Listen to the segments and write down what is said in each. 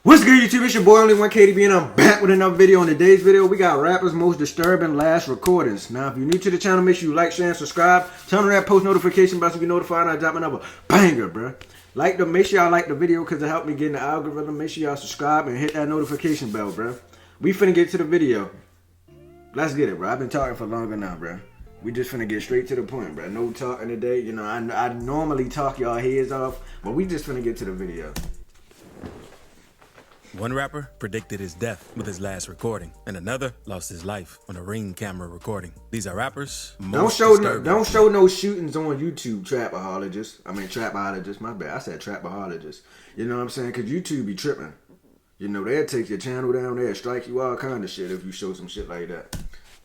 What's good, YouTube? It's your boy Only One KDB, and I'm back with another video. In today's video, we got rappers' most disturbing last recordings. Now, if you're new to the channel, make sure you like, share, and subscribe. Turn on that post notification bell so you get notified when I drop another banger, bro. Make sure y'all like the video because it helped me get in the algorithm. Make sure y'all subscribe and hit that notification bell, bro. We finna get to the video. Let's get it, bro. I've been talking for longer now, bro. We just finna get straight to the point, bro. No talking today. You know, I normally talk y'all heads off, but we just finna get to the video. One rapper predicted his death with his last recording, and another lost his life on a Ring camera recording. These are rappers. Don't show no shootings on YouTube, trapahologists. My bad. I said trapahologists. You know what I'm saying? Because YouTube be tripping. You know, they'll take your channel down, they'll strike you, all kind of shit if you show some shit like that.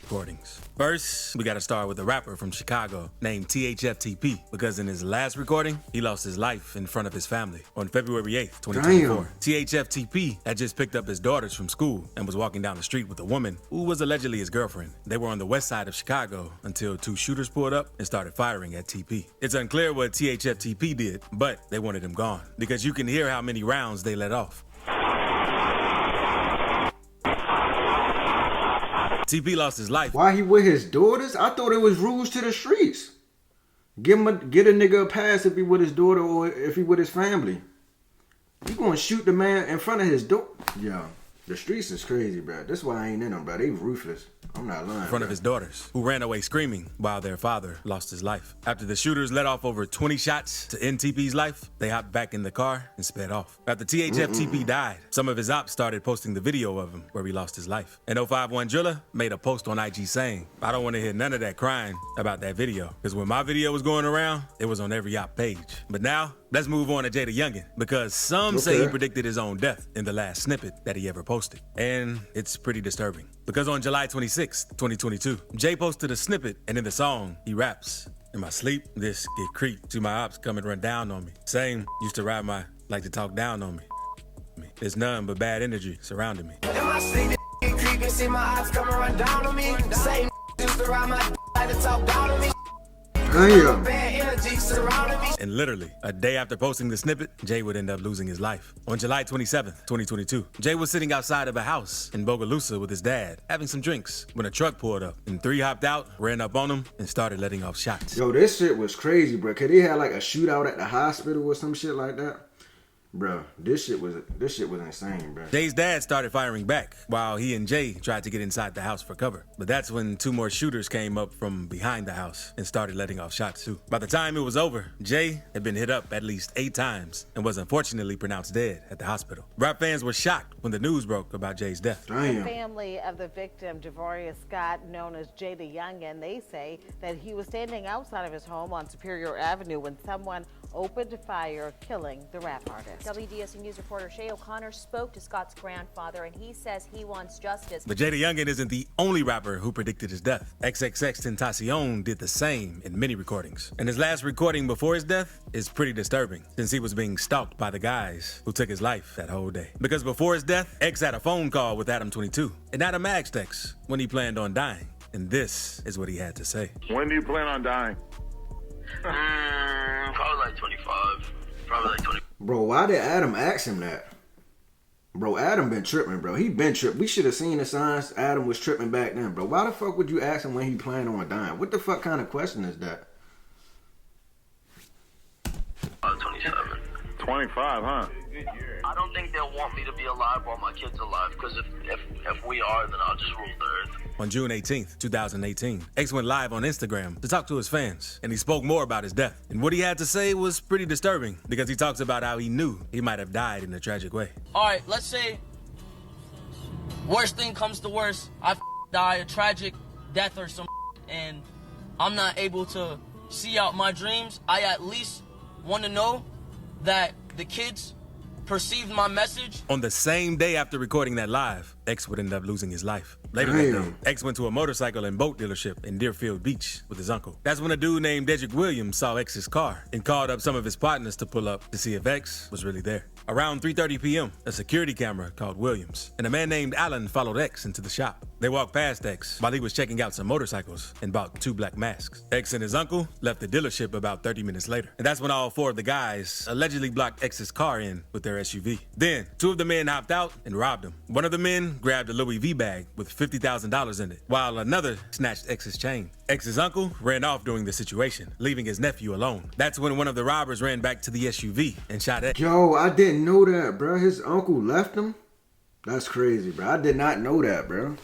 Recordings. First, we gotta start with a rapper from Chicago named THFTP, because in his last recording, he lost his life in front of his family on February 8th, 2024. Damn. THFTP had just picked up his daughters from school and was walking down the street with a woman who was allegedly his girlfriend. They were on the west side of Chicago until two shooters pulled up and started firing at TP. It's unclear what THFTP did, but they wanted him gone because you can hear how many rounds they let off. TP lost his life. Why he with his daughters? I thought it was rules to the streets. Get a nigga a pass if he with his daughter or if he with his family. You gonna shoot the man in front of his door? Yo, the streets is crazy, bro. That's why I ain't in them, bro. They ruthless. I'm not lying. In front of his daughters, who ran away screaming while their father lost his life. After the shooters let off over 20 shots to end TP's life, they hopped back in the car and sped off. After THFTP died, some of his ops started posting the video of him where he lost his life. And 051 Driller made a post on IG saying, "I don't want to hear none of that crying about that video, because when my video was going around, it was on every op page." But now, let's move on to Jay the Youngin, because some say he predicted his own death in the last snippet that he ever posted. And it's pretty disturbing, because on July 26th, 2022, Jay posted a snippet, and in the song, he raps, "In my sleep, this get creeped to my ops come and run down on me. Same used to ride my, like to talk down on me. There's none but bad energy surrounding me." In my sleep, this get creepy, see my ops come and run down on me. Same used to ride my like to talk down on me. Damn. And literally, a day after posting the snippet, Jay would end up losing his life. On July 27th, 2022, Jay was sitting outside of a house in Bogalusa with his dad, having some drinks, when a truck pulled up, and three hopped out, ran up on him, and started letting off shots. Yo, this shit was crazy, bro. Cause they had like a shootout at the hospital or some shit like that. Bro, this shit was insane, bro. Jay's dad started firing back while he and Jay tried to get inside the house for cover. But that's when two more shooters came up from behind the house and started letting off shots too. By the time it was over, Jay had been hit up at least 8 times and was unfortunately pronounced dead at the hospital. Rap fans were shocked when the news broke about Jay's death. Damn. The family of the victim, Devoria Scott, known as Jay the Youngin, they say that he was standing outside of his home on Superior Avenue when someone opened fire, killing the rap artist. WDSU News reporter Shay O'Connor spoke to Scott's grandfather, and he says he wants justice. But Jay the Youngin isn't the only rapper who predicted his death. XXXTentacion did the same in many recordings. And his last recording before his death is pretty disturbing, since he was being stalked by the guys who took his life that whole day. Because before his death, X had a phone call with Adam 22, and Adam asked X when he planned on dying. And this is what he had to say. When do you plan on dying? Probably like 25. Probably like 20. Bro, why did Adam ask him that? Bro, Adam been tripping, bro. He been tripping. We should have seen the signs Adam was tripping back then, bro. Why the fuck would you ask him when he planned on dying? What the fuck kind of question is that? 27. 25, huh? I don't think they'll want me to be alive while my kid's alive, because if we are, then I'll just rule the earth. On June 18th, 2018, X went live on Instagram to talk to his fans, and he spoke more about his death. And what he had to say was pretty disturbing, because he talks about how he knew he might have died in a tragic way. All right, let's say worst thing comes to worst, I die a tragic death or some, and I'm not able to see out my dreams. I at least want to know that the kids perceived my message. On the same day after recording that live, X would end up losing his life. Later that day, X went to a motorcycle and boat dealership in Deerfield Beach with his uncle. That's when a dude named Dedrick Williams saw X's car and called up some of his partners to pull up to see if X was really there. Around 3:30 p.m., a security camera called Williams, and a man named Allen followed X into the shop. They walked past X while he was checking out some motorcycles and bought 2 black masks. X and his uncle left the dealership about 30 minutes later. And that's when all 4 of the guys allegedly blocked X's car in with their SUV. Then 2 of the men hopped out and robbed him. One of the men grabbed a Louis V bag with $50,000 in it, while another snatched X's chain. X's uncle ran off during the situation, leaving his nephew alone. That's when one of the robbers ran back to the SUV and shot X. Yo, I didn't know that, bro. His uncle left him? That's crazy, bro. I did not know that, bro.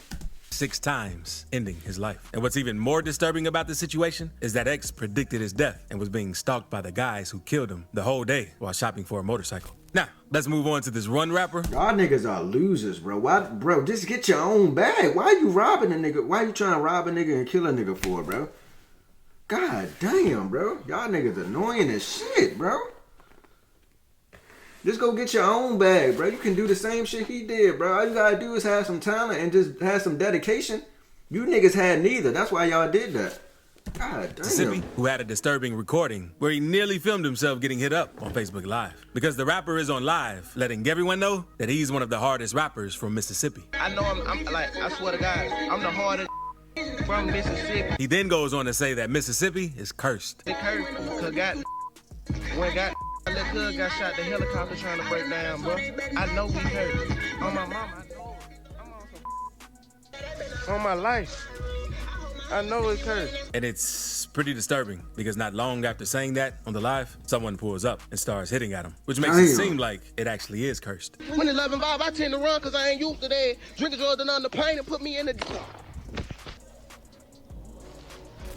6 times, ending his life. And what's even more disturbing about the situation is that X predicted his death and was being stalked by the guys who killed him the whole day while shopping for a motorcycle. Now, let's move on to this Run rapper. Y'all niggas are losers, bro. Why, bro, just get your own bag. Why you robbing a nigga? Why you trying to rob a nigga and kill a nigga for, bro? God damn, bro. Y'all niggas annoying as shit, bro. Just go get your own bag, bro. You can do the same shit he did, bro. All you gotta do is have some talent and just have some dedication. You niggas had neither. That's why y'all did that. God damn. Mississippi, who had a disturbing recording where he nearly filmed himself getting hit up on Facebook Live. Because the rapper is on live, letting everyone know that he's one of the hardest rappers from Mississippi. I know I'm like, I swear to God, I'm the hardest from Mississippi. He then goes on to say that Mississippi is cursed. It cursed, cause when that cuz got shot, the helicopter trying to break down, bro. I know we hurt. On my mama, I know it. On my life, I know it's cursed. And it's pretty disturbing because not long after saying that on the live, someone pulls up and starts hitting at him, which makes it seem like it actually is cursed. When 11 vibe, I tend to run cause I ain't used to that. Drinking drugs and under pain and put me in the...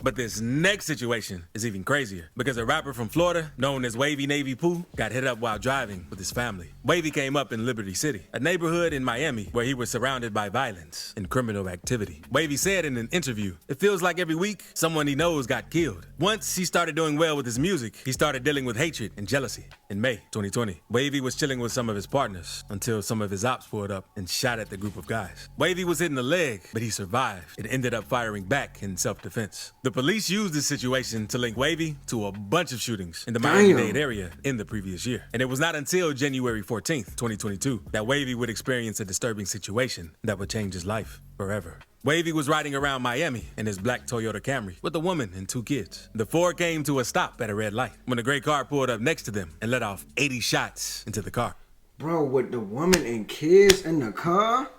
But this next situation is even crazier because a rapper from Florida known as Wavy Navy Pooh got hit up while driving with his family. Wavy came up in Liberty City, a neighborhood in Miami where he was surrounded by violence and criminal activity. Wavy said in an interview, "It feels like every week someone he knows got killed." Once he started doing well with his music, he started dealing with hatred and jealousy. In May 2020, Wavy was chilling with some of his partners until some of his ops pulled up and shot at the group of guys. Wavy was hit in the leg, but he survived and ended up firing back in self-defense. The police used this situation to link Wavy to a bunch of shootings in the Miami-Dade area in the previous year. And it was not until January 14th, 2022, that Wavy would experience a disturbing situation that would change his life forever. Wavy was riding around Miami in his black Toyota Camry with a woman and 2 kids. The 4 came to a stop at a red light when a gray car pulled up next to them and let off 80 shots into the car. Bro, with the woman and kids in the car?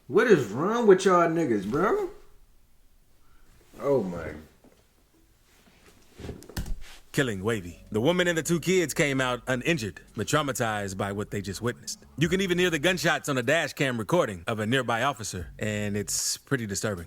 What is wrong with y'all niggas, bro? Oh my. Killing Wavy. The woman and the 2 kids came out uninjured, but traumatized by what they just witnessed. You can even hear the gunshots on a dash cam recording of a nearby officer, and it's pretty disturbing.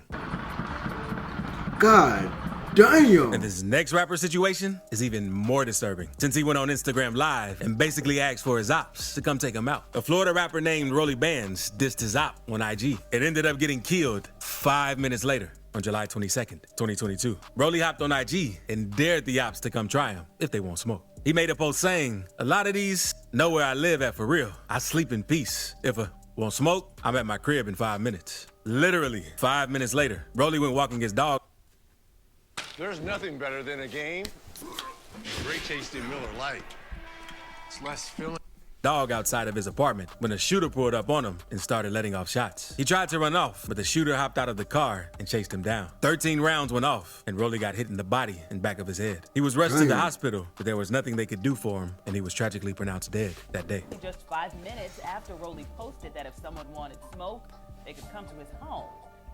God damn. And this next rapper situation is even more disturbing, since he went on Instagram Live and basically asked for his ops to come take him out. A Florida rapper named Rolly Bands dissed his op on IG. It ended up getting killed 5 minutes later. On July 22nd, 2022, Rolly hopped on IG and dared the ops to come try him if they won't smoke. He made a post saying, "A lot of these know where I live at for real. I sleep in peace. If I won't smoke, I'm at my crib in 5 minutes." Literally 5 minutes later, Rolly went walking his dog. There's nothing better than a game. Great tasting Miller Lite. It's less filling. Dog outside of his apartment when a shooter pulled up on him and started letting off shots. He tried to run off, but the shooter hopped out of the car and chased him down. 13 rounds went off, and Rolly got hit in the body and back of his head. He was rushed to the hospital, but there was nothing they could do for him, and he was tragically pronounced dead that day. Just 5 minutes after Rolly posted that if someone wanted smoke, they could come to his home.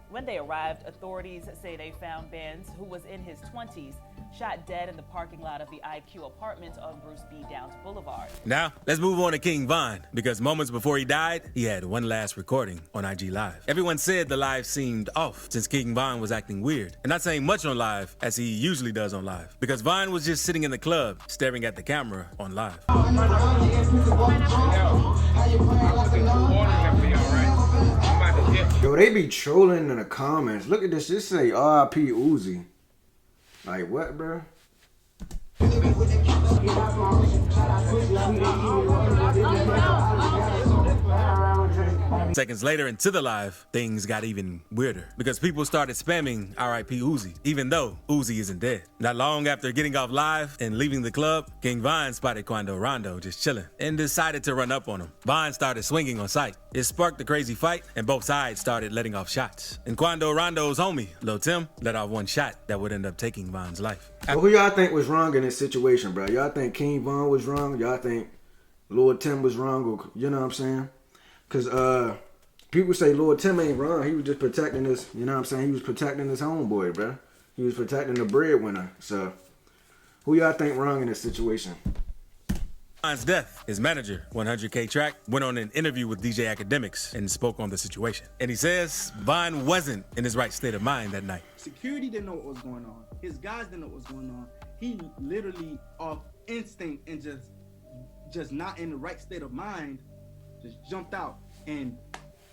When they arrived, authorities say they found Benz, who was in his 20s, shot dead in the parking lot of the IQ Apartments on Bruce B. Downs Boulevard. Now, let's move on to King Von, because moments before he died, he had one last recording on IG Live. Everyone said the live seemed off since King Von was acting weird and not saying much on live as he usually does on live, because Von was just sitting in the club staring at the camera on live. Yo, they be trolling in the comments. Look at this. Just say R.I.P. Uzi. Like what, bro? Seconds later into the live, things got even weirder because people started spamming R.I.P. Uzi, even though Uzi isn't dead. Not long after getting off live and leaving the club, King Von spotted Quando Rondo just chilling and decided to run up on him. Von started swinging on sight. It sparked a crazy fight and both sides started letting off shots. And Quando Rondo's homie, Lil Tim, let off one shot that would end up taking Von's life. Well, who y'all think was wrong in this situation, bro? Y'all think King Von was wrong? Y'all think Lord Tim was wrong? Or, you know what I'm saying? Because people say Lord Tim ain't wrong. He was just protecting his, you know what I'm saying? He was protecting his homeboy, bro. He was protecting the breadwinner. So, who y'all think wrong in this situation? Von's death, his manager, 100K Track, went on an interview with DJ Academics and spoke on the situation. And he says Von wasn't in his right state of mind that night. Security didn't know what was going on. His guys didn't know what was going on. He literally, off instinct and just not in the right state of mind, just jumped out and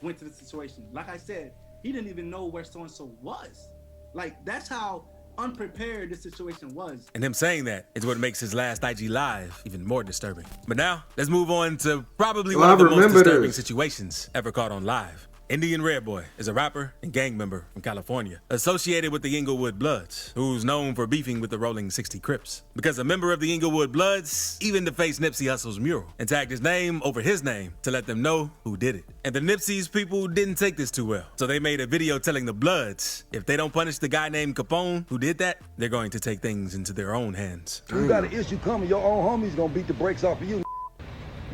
went to the situation. Like I said, he didn't even know where so-and-so was. Like, that's how unprepared this situation was. And him saying that is what makes his last IG Live even more disturbing. But now, let's move on to probably one of the most disturbing situations ever caught on live. Indian Red Boy is a rapper and gang member from California, associated with the Inglewood Bloods, who's known for beefing with the Rolling 60 Crips. Because a member of the Inglewood Bloods even defaced Nipsey Hussle's mural and tagged his name over his name to let them know who did it. And the Nipsey's people didn't take this too well, so they made a video telling the Bloods if they don't punish the guy named Capone who did that, they're going to take things into their own hands. You got an issue coming, your own homies gonna beat the brakes off of you.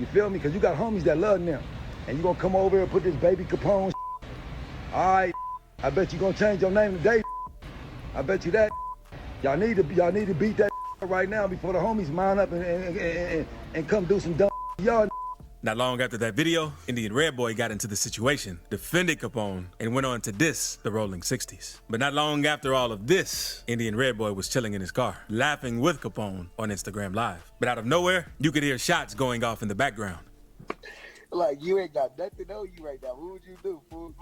You feel me? Because you got homies that love them. And you gonna come over here and put this baby Capone. All right, I bet you gonna change your name today. I bet you that. Y'all need to beat that right now before the homies mount up and come do some dumb y'all. Not long after that video, Indian Red Boy got into the situation, defended Capone, and went on to diss the Rolling 60s. But not long after all of this, Indian Red Boy was chilling in his car, laughing with Capone on Instagram Live. But out of nowhere, you could hear shots going off in the background. Like, you ain't got nothing on you right now. What would you do, fool?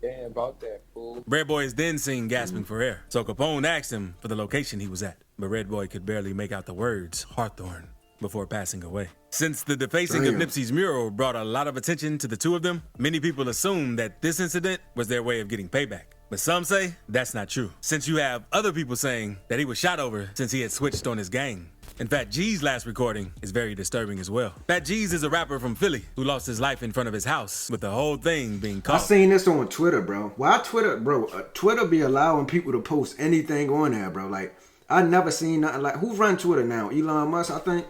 Damn about that, fool. Red Boy is then seen gasping for air, so Capone asked him for the location he was at. But Red Boy could barely make out the words Hawthorne before passing away. Since the defacing of Nipsey's mural brought a lot of attention to the two of them, many people assume that this incident was their way of getting payback. But some say that's not true, since you have other people saying that he was shot over since he had switched on his gang. In fact, G's last recording is very disturbing as well. Fat G's is a rapper from Philly who lost his life in front of his house, with the whole thing being caught. I seen this on Twitter, bro. Why Twitter, bro? Twitter be allowing people to post anything on there, bro. Like, I never seen nothing like. Who run Twitter now? Elon Musk, I think.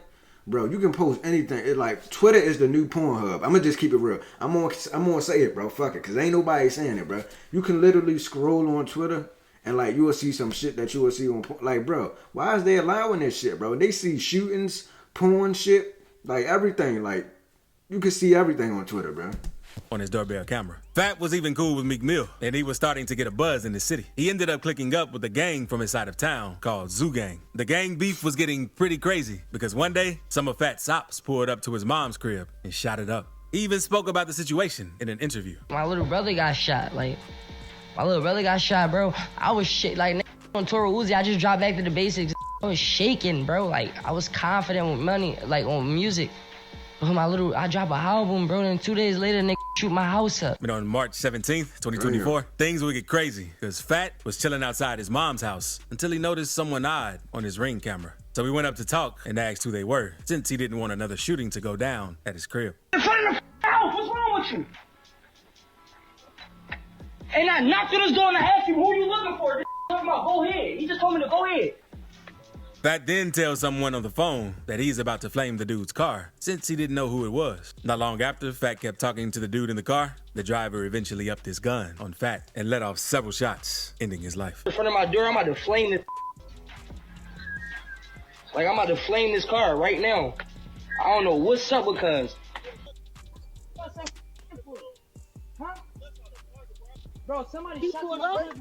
Bro, you can post anything. It like Twitter is the new Pornhub. I'm gonna just keep it real. I'm gonna say it, bro. Fuck it, cause ain't nobody saying it, bro. You can literally scroll on Twitter and like you will see some shit that you will see on like, bro. Why is they allowing this shit, bro? They see shootings, porn shit, like everything. Like you can see everything on Twitter, bro. On his doorbell camera. Fat was even cool with Meek Mill, and he was starting to get a buzz in the city. He ended up clicking up with a gang from his side of town called Zoo Gang. The gang beef was getting pretty crazy because one day, some of Fat's ops pulled up to his mom's crib and shot it up. He even spoke about the situation in an interview. My little brother got shot, bro. I was like, on Toro Uzi, I just dropped back to the basics. I was shaking, bro. Like, I was confident with money, like on music. I drop an album, bro, and 2 days later, nigga shoot my house up. But on March 17th, 2024, things would get crazy because Fat was chilling outside his mom's house until he noticed someone odd on his Ring camera. So he went up to talk and asked who they were, since he didn't want another shooting to go down at his crib. In front of the house, what's wrong with you? And I knocked on his door and I asked him, who are you looking for? Talking about, go ahead. He just told me to go ahead. Fat then tells someone on the phone that he's about to flame the dude's car, since he didn't know who it was. Not long after, Fat kept talking to the dude in the car. The driver eventually upped his gun on Fat and let off several shots, ending his life. In front of my door, I'm about to flame this. Like, I'm about to flame this car right now. I don't know what's up because. Huh? Bro, somebody shot you up.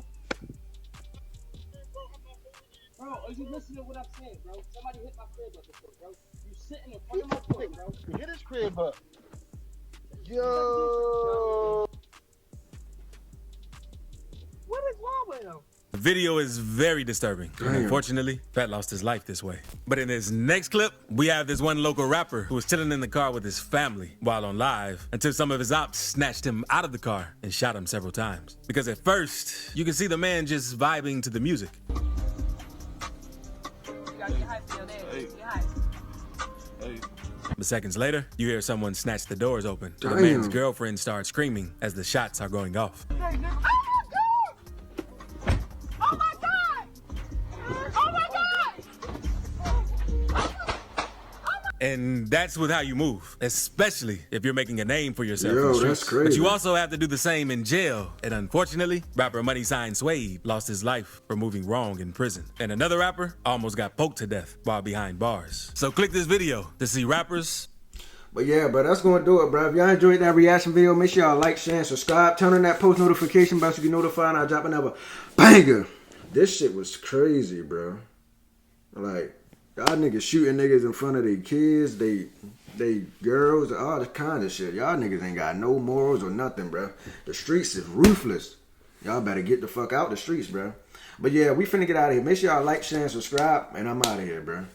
Bro, are you listening to what I'm saying, bro? Somebody hit my crib up before, bro. You sitting in front of my crib, bro. Hit his crib up. Yo. What is wrong with him? The video is very disturbing. And unfortunately, Fat lost his life this way. But in this next clip, we have this one local rapper who was chilling in the car with his family while on live until some of his ops snatched him out of the car and shot him several times. Because at first, you can see the man just vibing to the music. But seconds later, you hear someone snatch the doors open. The man's girlfriend starts screaming as the shots are going off. And that's with how you move, especially if you're making a name for yourself. Yo, that's crazy. But you also have to do the same in jail. And unfortunately, rapper Money Sign Suede lost his life for moving wrong in prison. And another rapper almost got poked to death while behind bars. So click this video to see rappers. But yeah, bro, that's gonna do it, bro. If y'all enjoyed that reaction video, make sure y'all like, share, and subscribe. Turn on that post notification bell so you get notified when I drop another banger. This shit was crazy, bro. Like, y'all niggas shooting niggas in front of their kids, they girls, all this kind of shit. Y'all niggas ain't got no morals or nothing, bro. The streets is ruthless. Y'all better get the fuck out the streets, bro. But yeah, we finna get out of here. Make sure y'all like, share, and subscribe, and I'm out of here, bro.